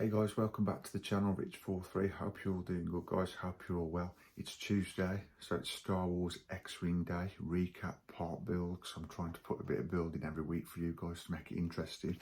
Hey guys, welcome back to the channel, Rich43. Hope you're all doing good, guys. Hope you're all well. It's Tuesday, so it's Star Wars X-Wing Day recap part build, because I'm trying to put a bit of building every week for you guys to make it interesting.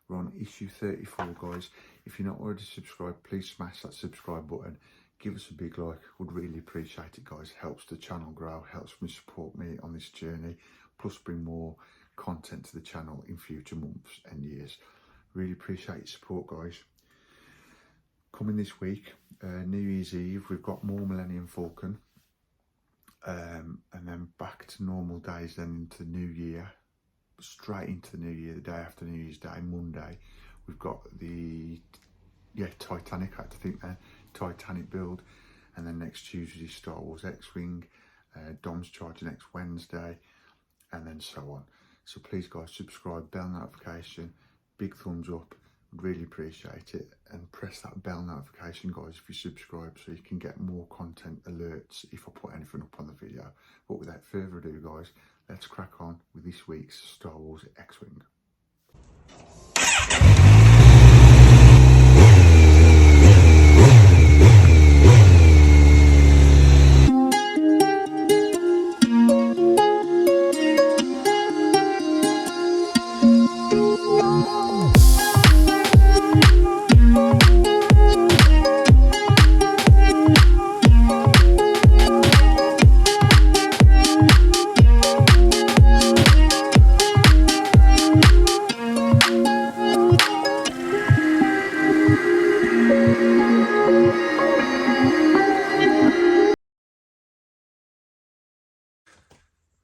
We're on issue 34, guys. If you're not already subscribed, please smash that subscribe button. Give us a big like. Would really appreciate it, guys. Helps the channel grow, helps me support me on this journey, plus bring more content to the channel in future months and years. Really appreciate your support, guys. Coming this week, New Year's Eve, we've got more Millennium Falcon, and then back to normal days, then into the new year, straight into the new year, the day after New Year's Day, Monday, we've got the, Titanic, I had to think then, Titanic build, and then next Tuesday, Star Wars X-Wing, Dom's charging next Wednesday, and then so on. So please guys, subscribe, bell notification, big thumbs up. Really appreciate it, and press that bell notification, guys, if you subscribe, so you can get more content alerts if I put anything up on the video. But without further ado, guys, let's crack on with this week's Star Wars X-Wing.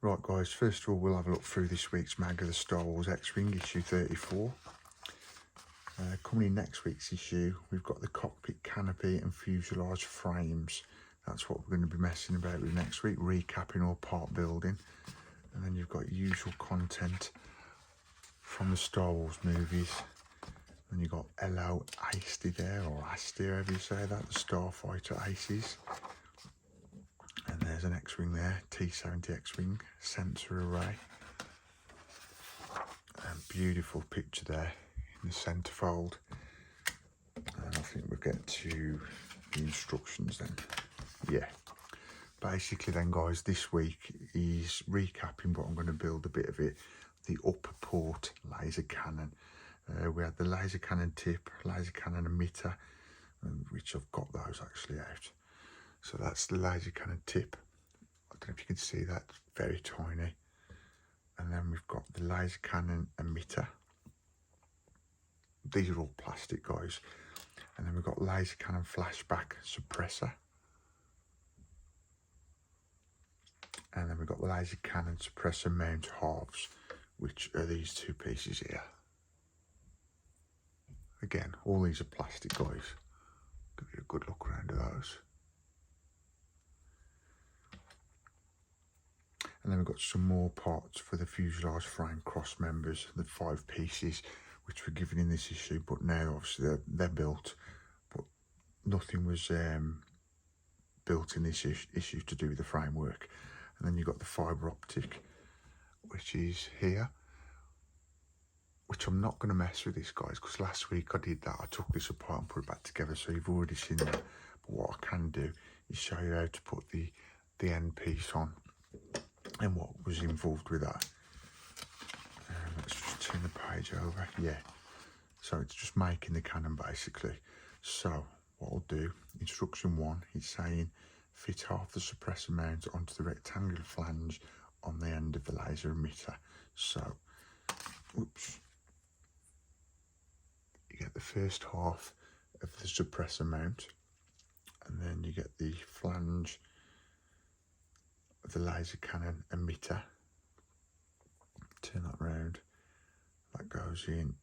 Right guys, first of all we'll have a look through this week's mag of the Star Wars X-Wing issue 34. Coming in next week's issue, we've got the cockpit canopy and fuselage frames. That's what we're going to be messing about with next week, recapping all part building. And then you've got usual content from the Star Wars movies. And you've got Hello Asti there, or Asti, however you say that, the Starfighter Aces. And there's an X-Wing there, T-70 X-Wing, sensor array. And beautiful picture there in the centerfold. And I think we'll get to the instructions then. Yeah. Basically then guys, this week is recapping, but I'm going to build a bit of it. The upper port laser cannon. We had the laser cannon tip, laser cannon emitter, which I've got those actually out. So that's the laser cannon tip. I don't know if you can see that, very tiny. And then we've got the laser cannon emitter. These are all plastic, guys. And then we've got laser cannon flashback suppressor. And then we've got the laser cannon suppressor mount halves, which are these two pieces here. Again, all these are plastic, guys. Give you a good look around at those. And then we've got some more parts for the fuselage frame cross members, the 5 pieces, which were given in this issue, but now obviously they're built, but nothing was built in this issue to do with the framework. And then you've got the fibre optic, which is here, which I'm not going to mess with this, guys, because last week I did that. I took this apart and put it back together, so you've already seen that. But what I can do is show you how to put the end piece on and what was involved with that. Let's just turn the page over. Yeah, so it's just making the cannon basically. So what I'll do, instruction 1 is saying fit half the suppressor mount onto the rectangular flange on the end of the laser emitter. So, oops, you get the first half of the suppressor mount, and then you get the flange of the laser cannon emitter. Turn that round, that goes in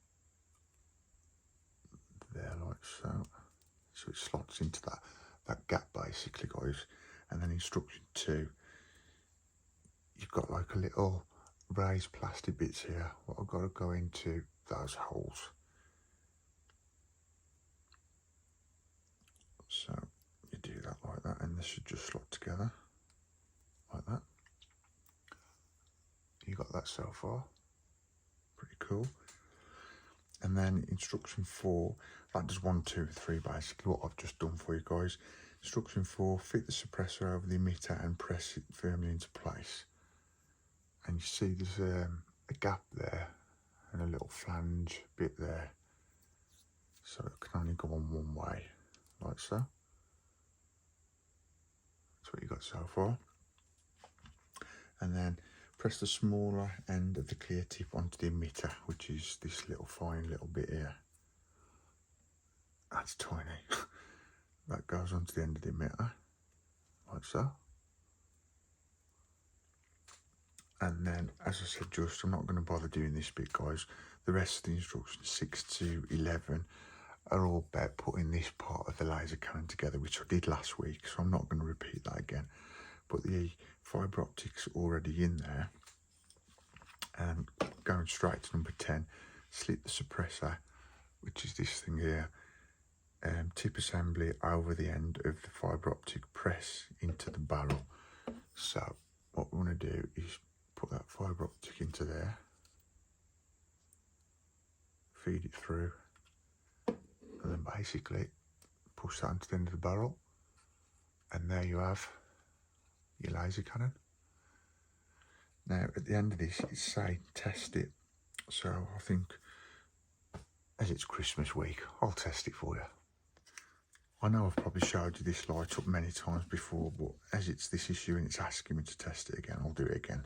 there like so. So it slots into that gap basically, guys. And then instruction 2, you've got like a little raised plastic bits here. What I've got to go into those holes. So you do that like that, and this should just slot together like that. You got that so far, pretty cool. And then instruction 4, that does 1, 2, 3, basically what I've just done for you guys. Instruction 4, fit the suppressor over the emitter and press it firmly into place. And you see there's a gap there and a little flange bit there. So it can only go on one way, like so. That's what you got so far. And then press the smaller end of the clear tip onto the emitter, which is this little fine little bit here. That's tiny. That goes onto the end of the emitter, like so. And then, as I said, I'm not going to bother doing this bit, guys. The rest of the instructions, 6 to 11, are all about putting this part of the laser cannon together, which I did last week, so I'm not going to repeat that again. But the fibre optic's already in there. And going straight to number 10, slip the suppressor, which is this thing here, tip assembly over the end of the fibre optic, press into the barrel. So what we want to do is put that fibre optic into there, feed it through, and then basically push that onto the end of the barrel, and there you have your laser cannon. Now at the end of this it's saying test it, so I think as it's Christmas week I'll test it for you. I know I've probably showed you this light up many times before, but as it's this issue and it's asking me to test it again, I'll do it again.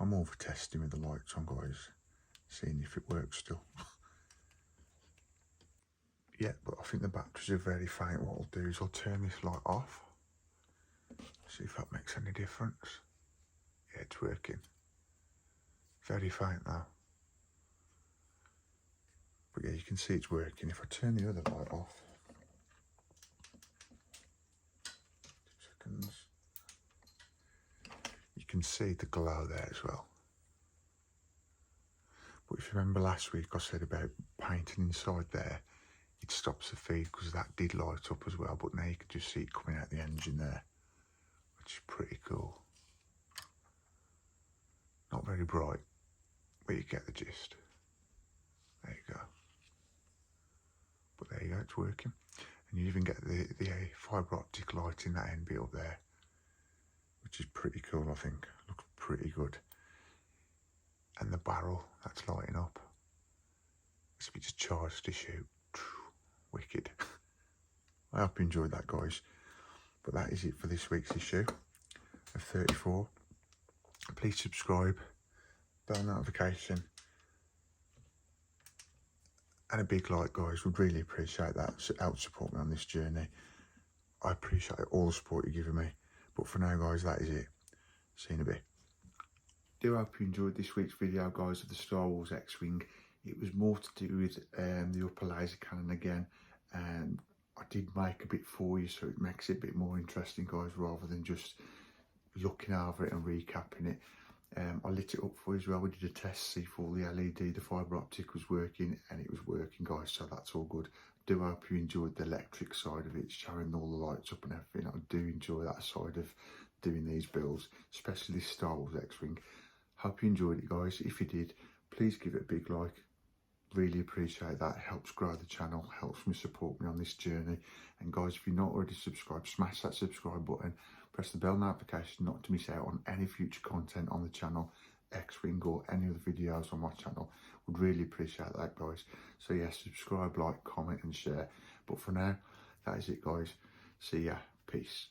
I'm all for testing with the lights on, guys, seeing if it works still. Yeah, but I think the batteries are very faint. What I'll do is I'll turn this light off, see if that makes any difference. Yeah, it's working. Very faint though. But yeah, you can see it's working. If I turn the other light off, 2 seconds, you can see the glow there as well. But if you remember last week I said about painting inside there, it stops the feed because that did light up as well, but now you can just see it coming out the engine there, which is pretty cool. Not very bright, but you get the gist. There you go. But there you go, it's working. And you even get the fibre optic light in that end bit up there, which is pretty cool, I think. Looks pretty good. And the barrel, that's lighting up. This bit just charged to shoot. Wicked. I hope you enjoyed that, guys. But that is it for this week's issue of 34. Please subscribe, bell notification, and a big like, guys. Would really appreciate that. Help support me on this journey. I appreciate all the support you're giving me. But for now, guys, that is it. See you in a bit. Do hope you enjoyed this week's video, guys, of the Star Wars X-Wing. It was more to do with the upper laser cannon again. I did make a bit for you, so it makes it a bit more interesting, guys, rather than just looking over it and recapping it. I lit it up for you as well. We did a test, see if all the LED, the fibre optic was working, and it was working, guys, so that's all good. Do hope you enjoyed the electric side of it, showing all the lights up and everything. I do enjoy that side of doing these builds, especially this Star Wars X-Wing. Hope you enjoyed it, guys. If you did, please give it a big like. Really appreciate that. It helps grow the channel, helps me support me on this journey. And guys, if you're not already subscribed, smash that subscribe button, press the bell notification not to miss out on any future content on the channel, X-Wing or any other videos on my channel. Would really appreciate that, guys. So yeah, subscribe, like, comment and share. But for now, that is it, guys. See ya. Peace.